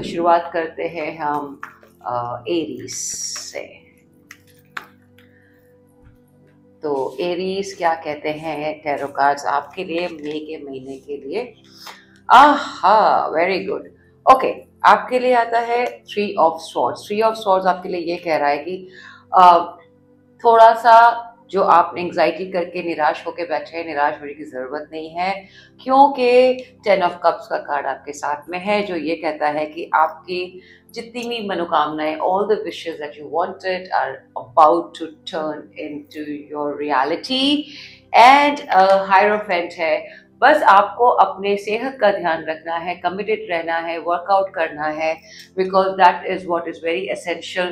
तो शुरुआत करते हैं हम एरीज से। तो एरीज क्या कहते हैं टैरो कार्ड्स आपके लिए मई के महीने के लिए? आहा, वेरी गुड। ओके, आपके लिए आता है three of swords. Three of swords आपके लिए ये कह रहा है कि थोड़ा सा जो आप एंग्जाइटी करके निराश होकर बैठे हैं, निराश होने की जरूरत नहीं है, क्योंकि 10 ऑफ कप्स का कार्ड आपके साथ में है जो ये कहता है कि आपकी जितनी भी मनोकामनाएं, all the wishes that you wanted are about to turn into your reality. And hierophant है, बस आपको अपने सेहत का ध्यान रखना है, कमिटेड रहना है, वर्कआउट करना है, because that is what is very essential.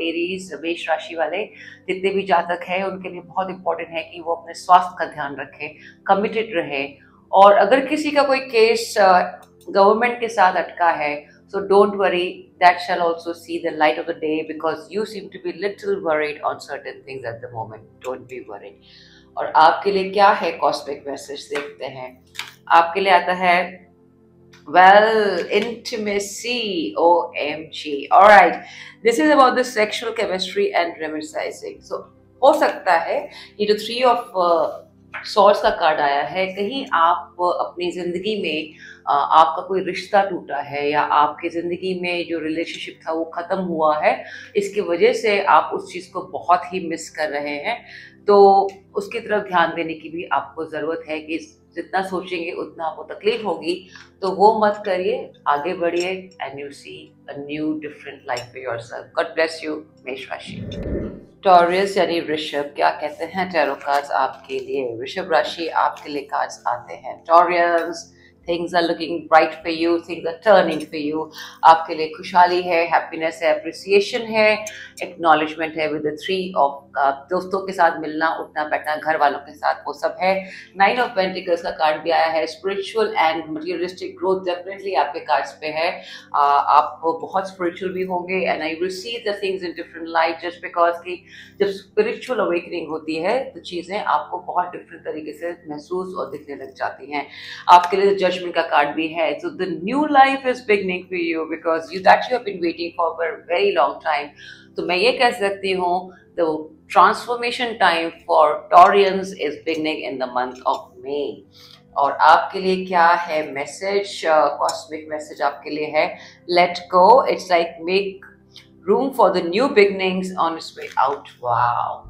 Aries मेष राशि वाले जितने भी जातक हैं उनके लिए बहुत इंपॉर्टेंट है कि वो अपने स्वास्थ्य का ध्यान रखें, कमिटेड रहे। और अगर किसी का कोई केस गवर्नमेंट के साथ अटका है, so don't worry, that shall also see the light of the day because you seem to be little worried on certain things at the moment. Don't be worried. और आपके लिए क्या है कॉस्मिक मैसेज देखते हैं। आपके लिए आता है well, intimacy, OMG. All right, this is about the sexual chemistry and romanticizing. So हो सकता है ये जो थ्री ऑफ सॉर्ड्स का कार्ड आया है, कहीं आप अपनी जिंदगी में आपका कोई रिश्ता टूटा है या आपकी ज़िंदगी में जो रिलेशनशिप था वो ख़त्म हुआ है, इसकी वजह से आप उस चीज़ को बहुत ही मिस कर रहे हैं। तो उसकी तरफ ध्यान देने की भी आपको ज़रूरत है कि जितना सोचेंगे उतना आपको तकलीफ होगी, तो वो मत करिए, आगे बढ़िए and you see a new different life for yourself. God bless you मेष राशि। टॉरियस यानी वृषभ, क्या कहते हैं टैरो कार्ड्स आपके लिए? वृषभ राशि आपके लिए कार्ड्स आते हैं। टॉरियस, things are looking bright for you, things are turning for you. आपके लिए खुशहाली है, हैप्पीनेस है, अप्रिसिएशन है, एक्नॉलेजमेंट है with the three of cups. दोस्तों के साथ मिलना, उठना बैठना, घर वालों के साथ, वो सब है। नाइन ऑफ पेंटिकल्स का कार्ड भी आया है। Spiritual and materialistic growth definitely आपके कार्ड्स पे है। आप बहुत स्पिरिचुअल भी होंगे and I will see the things in different light, just because कि जब स्पिरिचुअल अवेकनिंग होती है तो चीज़ें आपको बहुत डिफरेंट तरीके से महसूस और दिखने लग जाती हैं। आपके लिए जजमेंट का कार्ड भी है। So the new life is beginning for you because you have been waiting for a very long time. तो मैं ये कह सकती हूँ the transformation time for Taurians is beginning in the month of May. और आपके लिए क्या है मैसेज? कॉस्मिक मैसेज आपके लिए है let go. It's like make room for the new beginnings on its way out. Wow,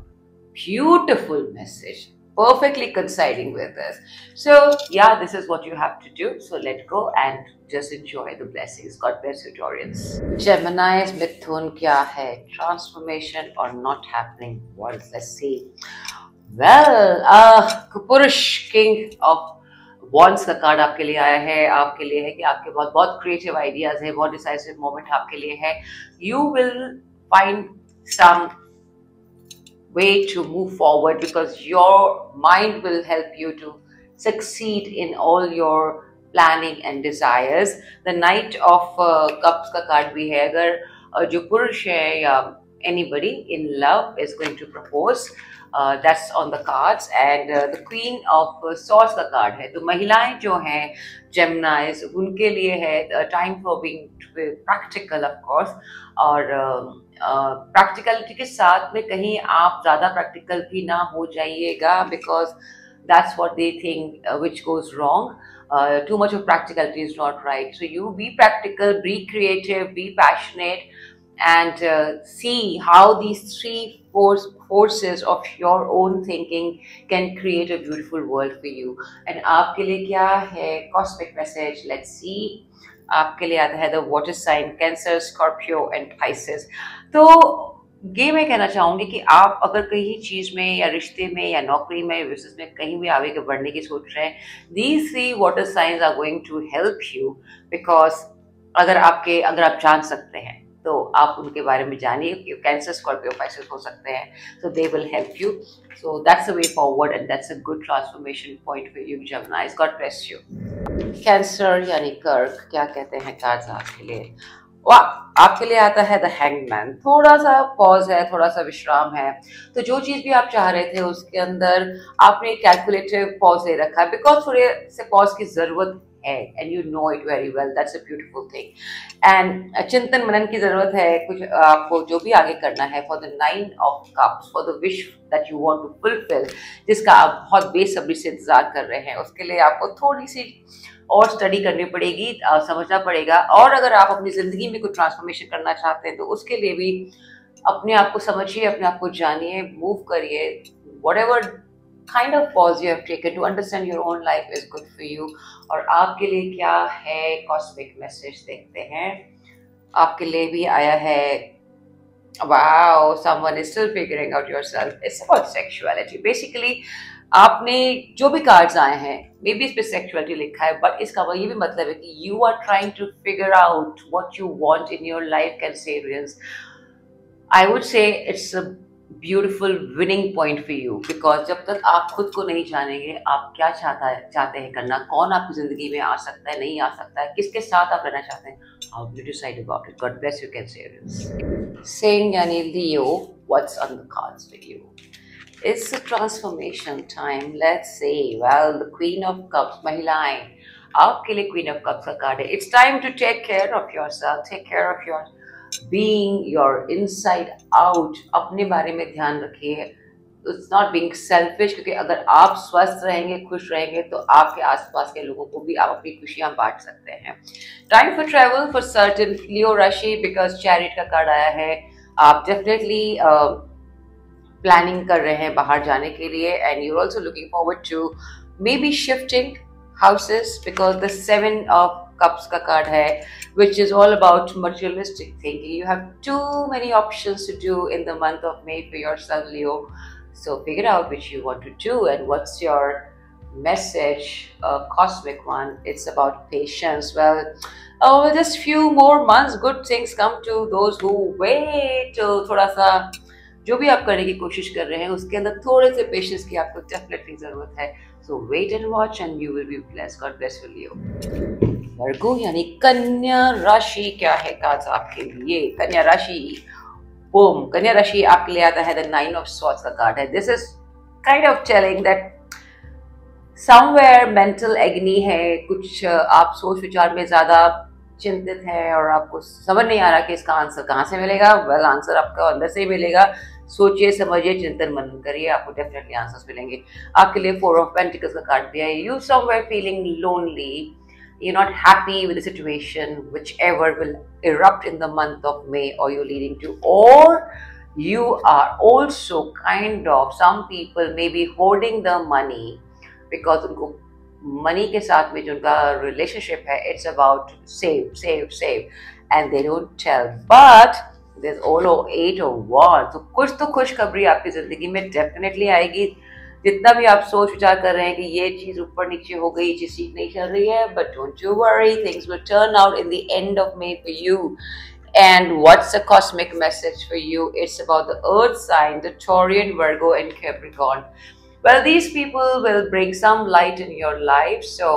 beautiful message. Perfectly coinciding with this. So yeah, this is what you have to do. So let go and just enjoy the blessings. God bless you, Taurians. Gemini's Mithun क्या है? Transformation or not happening? What? Let's see. Well, Purush, King of Wands का card आपके लिए आया है। आपके लिए है कि आपके बहुत बहुत क्रिएटिव आइडियाज है, बहुत डिसाइसिव मोमेंट आपके लिए है। You will find some way to move forward because your mind will help you to succeed in all your planning and desires. The Knight of Cups का कार्ड भी है। अगर जो पुरुष है या anybody in love is going to propose, that's on the cards. And the Queen of Swords का card है। तो महिलाएं जो हैं Geminis, उनके लिए है time for being practical of course, और प्रैक्टिकलिटी के साथ में कहीं आप ज़्यादा प्रैक्टिकल भी ना हो जाइएगा because that's what they think which goes wrong. Too much of practicality is not right. So you be practical, be creative, be passionate, and see how these three forces of your own thinking can create a beautiful world for you. And आपके लिए क्या है cosmic message? Let's see. आपके लिए आता है the water sign, Cancer, Scorpio and Pisces. तो ये मैं कहना चाहूँगी कि आप अगर कहीं चीज़ में या रिश्ते में या नौकरी में, बिजनेस में कहीं भी आगे बढ़ने की सोच रहे हैं, these three water signs are going to help you because अगर आप जान सकते हैं तो आप उनके बारे में जानिए। कैंसर, स्कॉर्पियो, पाइसेस हो सकते हैं, so they will help you. So that's the way forward and that's a good transformation point for you, Geminis. God bless you. Cancer यानी कर्क, क्या कहते हैं कार्ड्स आपके लिए? वाह, आपके लिए आता है द हैंगमैन। थोड़ा सा पॉज है, थोड़ा सा विश्राम है। तो जो चीज़ भी आप चाह रहे थे उसके अंदर आपने कैलकुलेटिव पॉज ले रखा है बिकॉज थोड़े से पॉज की ज़रूरत है and you know it very well, that's a beautiful thing. And चिंतन मनन की जरूरत है, कुछ आपको जो भी आगे करना है for the 9 of Cups, for the wish that you want to fulfil, जिसका आप बहुत बेसब्री से इंतजार कर रहे हैं, उसके लिए आपको थोड़ी सी और स्टडी करनी पड़ेगी, समझना पड़ेगा। और अगर आप अपनी जिंदगी में कुछ ट्रांसफॉर्मेशन करना चाहते हैं तो उसके लिए भी अपने आप को समझिए, अपने आप को जानिए, मूव करिए। whatever kind of pause you have taken to understand your own life is good for you। और आपके लिए क्या है कॉस्मिक मैसेज देखते हैं। आपके लिए भी आया है, wow, someone is still figuring out yourself, it's about sexuality basically। आपने जो भी कार्ड्स आए हैं, मे बी इस पे सेक्सुअलिटी लिखा है, बट इसका ये भी मतलब है कि you are trying to figure out what you want in your life Cancerians. I would say it's a beautiful winning point for you, because जब तक आप खुद को नहीं जानेंगे आप क्या चाहते हैं करना, कौन आपकी जिंदगी में आ सकता है, नहीं आ सकता है, किसके साथ आप रहना चाहते हैं, how do you decide about it. God bless you Cancerians. Saying यानी Leo, what's on the cards for you. It's a transformation time. Let's say, well, the Queen of Cups, महिलाएं, आपके लिए Queen of Cups का card है। It's time to take care of yourself, take care of your being, your inside out। अपने बारे में ध्यान रखिए। It's not being selfish, क्योंकि अगर आप स्वस्थ रहेंगे, खुश रहेंगे, तो आपके आसपास के लोगों को भी आप अपनी खुशियां बांट सकते हैं। Time for travel for certain Leo राशि, because Chariot का कार्ड आया है। आप definitely प्लानिंग कर रहे हैं बाहर जाने के लिए, and you are also looking forward to maybe shifting houses, because the 7 of Cups का कार्ड है, which is all about materialistic thinking। You have too many options to do in the month of May for yourself, Leo, so figure out which you want to do and what's your message, a cosmic one। It's about patience। Well, just few more months, good things come to those who wait। थोड़ा सा जो भी आप करने की कोशिश कर रहे हैं उसके अंदर थोड़े से पेशेंस की आपको डेफिनेटली जरूरत है। So wait and watch and you will be blessed. God bless you Leo. Virgo यानी कन्या राशि, क्या है कार्ड्स आपके लिए। कन्या राशि, बूम, कन्या राशि आपके लिए आता है द 9 of Swords का कार्ड है। This is kind of telling that somewhere mental agony है, कुछ आप सोच विचार में ज्यादा चिंतित है और आपको समझ नहीं आ रहा कि इसका आंसर कहाँ से मिलेगा। वेल, आंसर आपका अंदर से ही मिलेगा। सोचिए, समझिए, चिंतन मनन करिए, आपको डेफिनेटली आंसर्स मिलेंगे। आपके लिए 4 of Pentacles का कार्ड दिया है। You somewhere feeling lonely, you're not happy with the situation whichever will erupt in the month of May or you're leading to, or you are also kind of, some people may be holding the money because उनको money के साथ में जो उनका relationship है, it's about save save save and they don't tell, but there is also 8 of Wands। तो कुछ तो खुशखबरी आपकी जिंदगी में डेफिनेटली आएगी। जितना भी आप सोच विचार कर रहे हैं कि ये चीज ऊपर नीचे हो गई, चीज ठीक नहीं चल रही है, but don't you worry, things will turn out in the end of May for you। And what's the cosmic message for you? It's about the earth sign, the Taurian, Virgo and Capricorn। Well, these people will bring some light in your life, so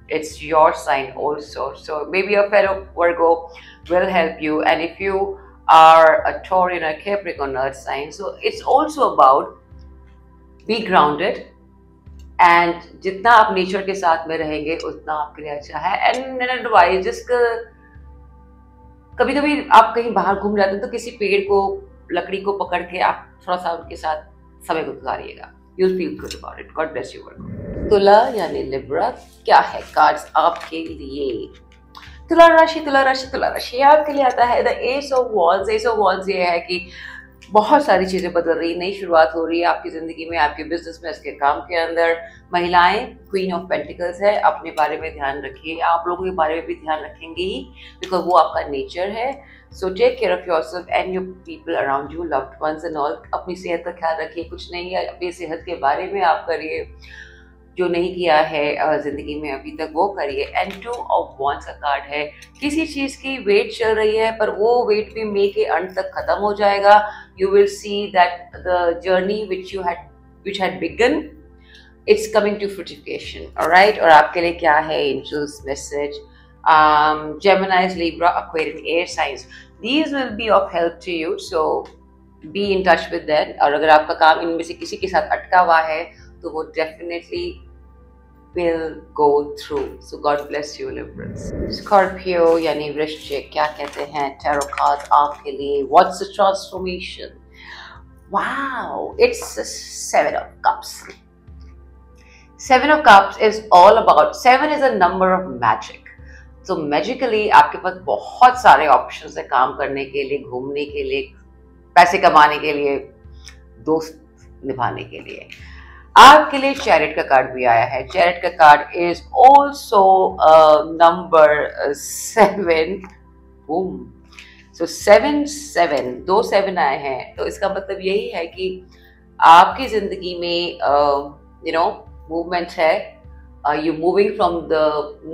it's your sign also. So maybe a fellow Virgo will help you, and if you are a Taurian or Capricorn earth sign, so it's also about be grounded, and जितना आप nature के साथ में रहेंगे उतना आपके लिए अच्छा है। एंड एडवाइस, जिसका कभी कभी आप कहीं बाहर घूम जाते हैं तो किसी पेड़ को, लकड़ी को पकड़ के आप थोड़ा सा उनके साथ समय गुजारिएगा। You'll feel good about it। God bless you, Virgo। तुला यानी लिब्रा, क्या है कार्ड्स आपके लिए। तुला राशि, तुला राशि, तुला राशि आपके लिए आता है the Ace of Wands। Ace of Wands ये है कि बहुत सारी चीजें बदल रही, नई शुरुआत हो रही है आपकी जिंदगी में, आपके बिजनेस में, इसके काम के अंदर। महिलाएं, क्वीन ऑफ पेंटिकल्स है, अपने बारे में ध्यान रखिए, आप लोगों के बारे में भी ध्यान रखेंगे ही, बिकॉज वो आपका नेचर है। So take care of yourself and your people around you, loved ones and all. अपनी सेहत का ख्याल रखिए, कुछ नहीं है अपनी सेहत के बारे में आप करिए, जो नहीं किया है जिंदगी में अभी तक वो करिए। एंड 2 of Wands का कार्ड है, किसी चीज की वेट चल रही है पर वो वेट भी मई के अंत तक खत्म हो जाएगा। You will see that the journey which had begun, it's coming to fruition, alright। और आपके लिए क्या है angels message. Geminis, Libra, Aquarius, air signs, these will be of help to you, so be in touch with them। और अगर आपका काम इनमें से किसी के साथ अटका हुआ है तो वो definitely will go through. So God bless you, Librans. Scorpio यानी वृश्चिक, क्या कहते हैं tarot cards आपके लिए? What's the transformation? Wow, it's a 7 of Cups. 7 of Cups is all about, 7 is a number of magic. So magically आपके पास बहुत सारे options है काम करने के लिए, घूमने के लिए, पैसे कमाने के लिए, दोस्त निभाने के लिए. आपके लिए चैरिट का कार्ड भी आया है. चैरिट का card is also number 7. Boom. So 7 दो 7 आए हैं, तो इसका मतलब यही है कि आपकी जिंदगी में मूवमेंट है. You moving from the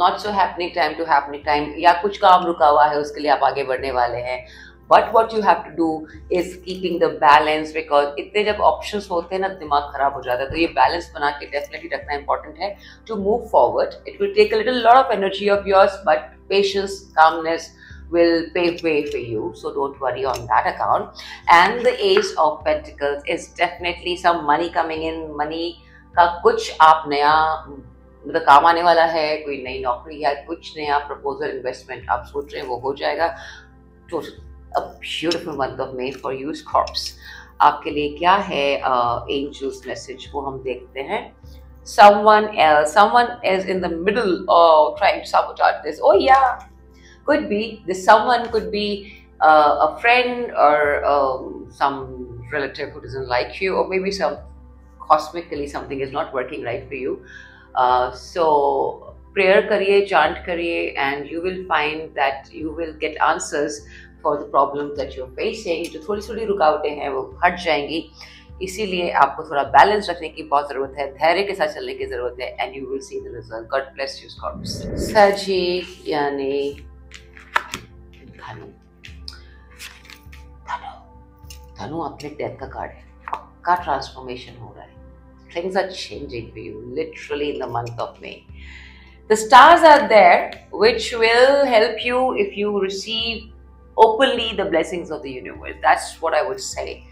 not so happening time to happening time, या कुछ काम रुका हुआ है उसके लिए आप आगे बढ़ने वाले हैं. But what you have to do is keeping the balance, because इतने जब options होते हैं ना दिमाग खराब हो जाता है. तो ये balance बना के definitely रखना important है to move forward. It will take a lot of energy of yours, but patience, calmness will pave way for you. So don't worry on that account. And the Ace of Pentacles is definitely some money coming in. Money का कुछ आप नया मतलब काम आने वाला है, कोई नई नौकरी या कुछ नया proposal investment आप सोच रहे हैं वो हो जाएगा. तो A beautiful month of May for you, Scorps. आपके लिए क्या है angels message, वो हम देखते हैं. Someone is in the middle of trying to sabotage this. Oh yeah, could be. This someone could be a friend or some relative who doesn't like you, or maybe cosmically something is not working right for you. So prayer करिए, chant करिए, and you will find that you will get answers for the problems that you're facing. जो थोड़ी थोड़ी रुकावटें हैं वो हट जाएंगी. इसीलिए आपको थोड़ा बैलेंस रखने की बहुत ज़रूरत है, धैर्य के साथ चलने की ज़रूरत है, and you will see the result. God bless you, Scorpius. सजी यानी धनु. धनु आपके डेथ का कार्ड है. आपका ट्रांसफॉर्मेशन हो रहा है. Things are changing for you literally in the month of May. The stars are there which will help you if you receive openly the blessings of the universe. That's what I would say.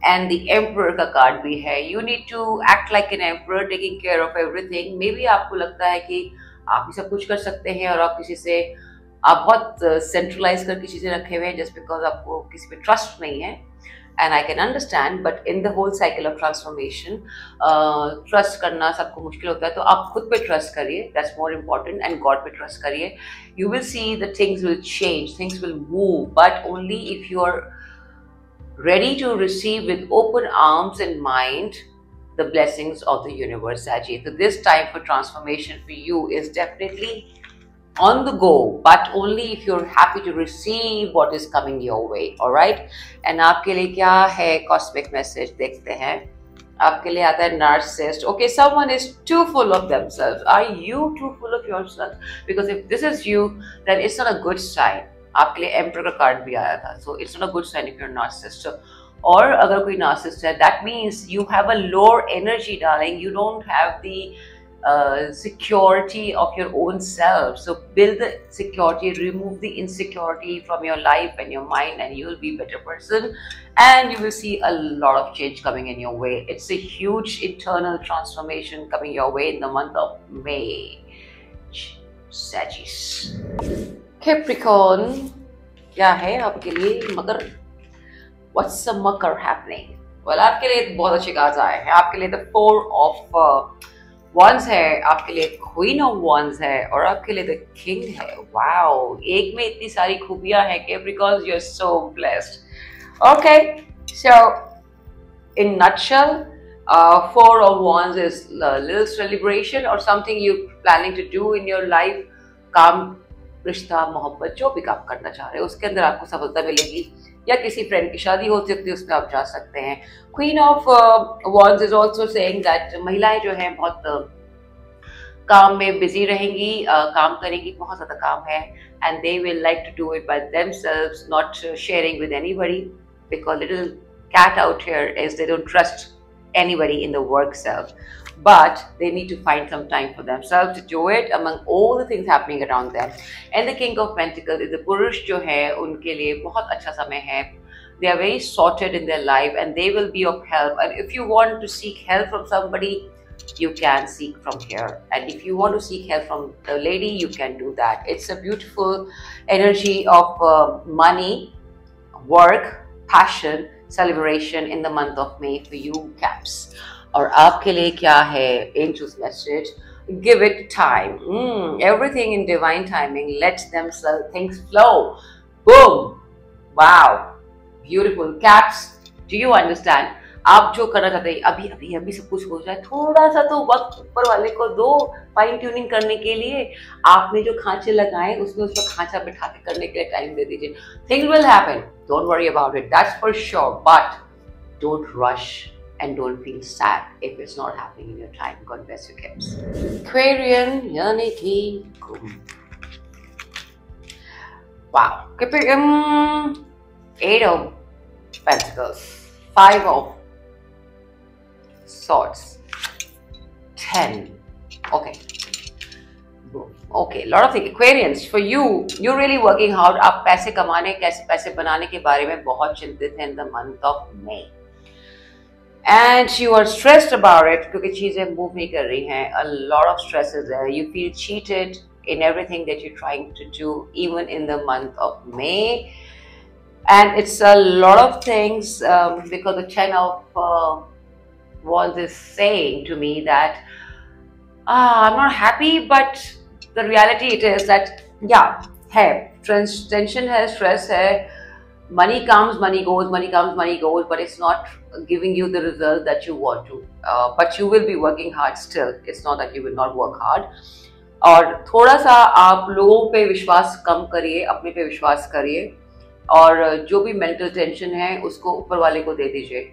And the Emperor का card भी है. You need to act like an emperor, taking care of everything. Maybe आपको लगता है कि आप ही सब कुछ कर सकते हैं और आप बहुत centralize करके चीजें रखे हुए हैं just because आपको किसी पे trust नहीं है. And I can understand, but in the whole cycle of transformation, trust करना सबको मुश्किल होता है, तो आप खुद पे trust करिए, that's more important, and God पे trust करिए. You will see that things will change, things will move, but only if you are ready to receive with open arms and mind the blessings of the universe, Saji. So this time for transformation for you is definitely on the go, but only if you're happy to receive what is coming your way. All right? And आपके लिए क्या है cosmic message, देखते हैं. आपके लिए आता है narcissist. Okay, someone is too full of themselves. Are you too full of yourself? Because if this is you, then it's not a good sign. आपके लिए emperor का कार्ड भी आया था, so it's not a good sign if you're a narcissist. So, और अगर कोई narcissist है, that means you have a lower energy, darling. You don't have the security of your own self. So build the security, remove the insecurity from your life and your mind, and you will be a better person, and you will see a lot of change coming in your way. It's a huge internal transformation coming your way in the month of May. Sagittarius. Capricorn, क्या है आपके लिए मकर? What's the Makar happening? Well, आपके लिए बहुत अच्छे cards आए हैं. आपके लिए the 4 of Wands है, आपके लिए Queen of Wands है, और आपके लिए the King है. Wow, एक में इतनी सारी खूबियां हैं Capricorn, you're so blessed. Okay, so in nutshell, 4 of Wands is a little celebration or something you're planning to do in your life. काम, रिश्ता, मोहब्बत, जो भी काम करना चाह रहे हो उसके अंदर आपको सफलता मिलेगी, या किसी फ्रेंड की शादी हो सकती है उसमें आप जा सकते हैं. Queen of wands is also saying that महिलाएं जो हैं बहुत काम में बिजी रहेंगी, काम करेंगी, बहुत ज़्यादा काम है, and they will like to do it by themselves, not sharing with anybody, because little cat out here is they don't trust anybody in the work self, but they need to find some time for themselves to do it among all the things happening around them. And the King of Pentacles is the पुरुष जो है उनके लिए बहुत अच्छा समय है. They are very sorted in their life and they will be of help. And if you want to seek help from somebody, you can seek from here. And if you want to seek help from the lady, you can do that. It's a beautiful energy of money, work, passion, celebration in the month of May for you, Caps. और आपके लिए क्या है Angel's message? Give it time. Everything in divine timing. Let them things flow. Boom. Wow. Beautiful. Caps. Do you understand? आप जो करना चाहते हैं अभी अभी अभी सब कुछ हो जाए, थोड़ा सा तो वक्त ऊपर वाले को दो फाइन ट्यूनिंग करने के लिए। आपने जो खांचे लगाए उसमें उसका खांचा बिठा के करने के लिए टाइम दे दीजिए। Things will happen, don't worry about it, that's for sure, but don't rush and don't feel sad if it's not happening in your time. God bless you, Kips. Aquarian, yani ki kum. Wow. Eight of Pentacles, Five of Swords, 10. Okay. Okay, lot of things. Aquarians, for you, you're really working hard. आप पैसे कमाने, कैसे पैसे बनाने के बारे में बहुत चिंतित हैं in the month of May. And you are stressed about it क्योंकि चीजें मूव नहीं कर रही हैं. A lot of stress is there. You feel cheated in everything that you're trying to do, even in the month of May. And it's a lot of things because the Ten of Wands is saying to me that I'm not happy, but the reality it is that yeah, है tension है, stress है. Money comes, money goes, money comes, money goes, but it's not giving you the result that you want to. But you will be working hard still. It's not that you will not work hard. और थोड़ा सा आप लोगों पे विश्वास कम करिए, अपने पे विश्वास करिए, और जो भी mental tension है उसको ऊपर वाले को दे दीजिए,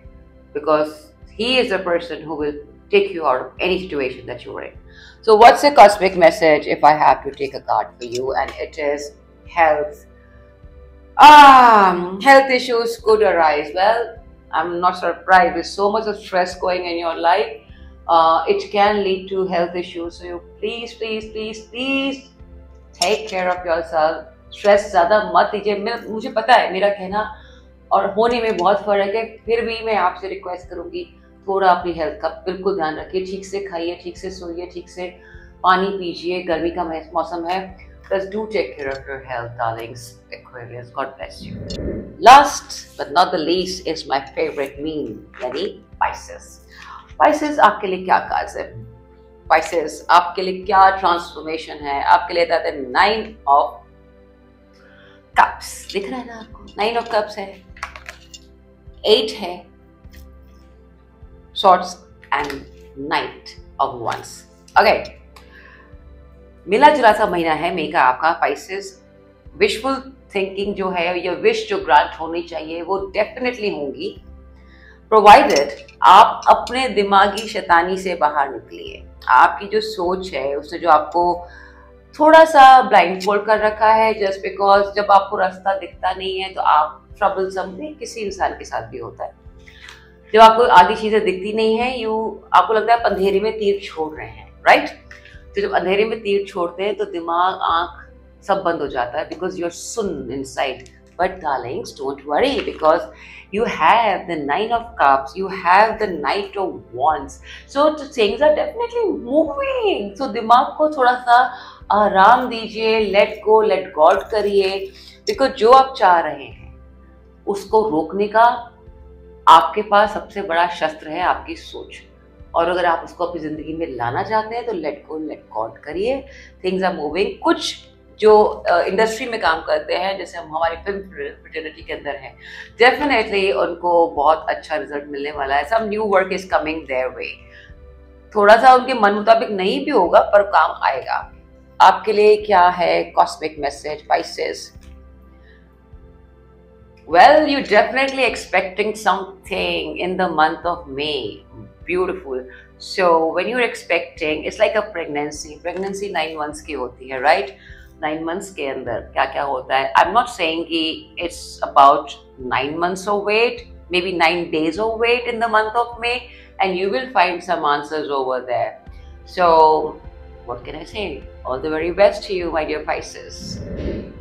because he is the person who will take you out of any situation that you are in. So what's a cosmic message if I have to take a card for you? And it is health. Health issues could arise. Well, I'm not surprised. With so much of stress going in your life, it can lead to health issues. So you please take care of yourself. Stress ज़्यादा मत लीजिए. मुझे पता है मेरा कहना और होने में बहुत फर्क है, फिर भी मैं आपसे रिक्वेस्ट करूँगी थोड़ा अपनी हेल्थ का बिल्कुल ध्यान रखिए. ठीक से खाइए, ठीक से सोइए, ठीक से पानी पीजिए. गर्मी का मौसम है. Just do take care of your health, darlings, Aquarius. God bless you. Last but not the least is my favorite meme, यानी Pisces. Pisces आपके लिए क्या कार्ड्स है? Pisces आपके लिए क्या ट्रांसफॉर्मेशन है? आपके लिए आता है 9 of Cups. दिख रहा है ना आपको? 9 of Cups है, 8 है Swords and Knight of Wands. Okay. मिला जुला सा महीना है मई का आपका Pisces. विशफुल थिंकिंग जो है, या विश जो ग्रांट होनी चाहिए वो डेफिनेटली होंगी, प्रोवाइडेड आप अपने दिमागी शैतानी से बाहर निकलिए. आपकी जो सोच है उसने जो आपको थोड़ा सा ब्लाइंड फोल्ड कर रखा है, जस्ट बिकॉज जब आपको रास्ता दिखता नहीं है तो आप ट्रबलसम में किसी इंसान के साथ भी होता है. जब आपको आधी चीजें दिखती नहीं है, आपको लगता है आप अंधेरे में तीर छोड़ रहे हैं, राइट? तो जब अंधेरे में तीर छोड़ते हैं तो दिमाग, आंख सब बंद हो जाता है, because you are sun inside. But darlings, don't worry, because you have the 9 of Cups, you have the Knight of Wands, so things are definitely moving. So दिमाग को थोड़ा सा आराम दीजिए, let go, let God करिए, because जो आप चाह रहे हैं उसको रोकने का आपके पास सबसे बड़ा शस्त्र है आपकी सोच. और अगर आप उसको अपनी जिंदगी में लाना चाहते हैं तो लेट गो, लेट गॉड करिए. Things are moving. कुछ जो इंडस्ट्री में काम करते हैं, जैसे हम हमारी फिल्म फ्रेटर्निटी के अंदर हैं, डेफिनेटली उनको बहुत अच्छा रिजल्ट मिलने वाला है. Some new work is coming their way. थोड़ा सा उनके मन मुताबिक नहीं भी होगा पर काम आएगा. आपके लिए क्या है cosmic message Pisces? Well, you're definitely expecting something in the month of May. Beautiful. So when you're expecting, it's like a pregnancy. Pregnancy 9 months की होती है, right? 9 months के अंदर क्या क्या होता है? I'm not saying कि it's about 9 months of wait, maybe 9 days of wait in the month of May, and you will find some answers over there. So what can I say? All the very best to you, my dear Pisces.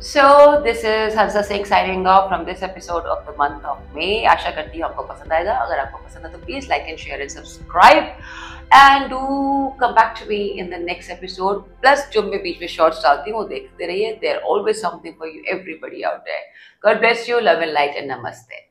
So this is Hansa Singh signing off from this episode of the month of May. आशा करती हूँ आपको पसंद आएगा. अगर आपको पसंद है तो please like and share and subscribe. And do come back to me in the next episode. Plus जो मैं बीच में शॉर्ट्स डालती हूँ वो देखते रहिए, there always something for you everybody out there. God bless you, love and light and नमस्ते।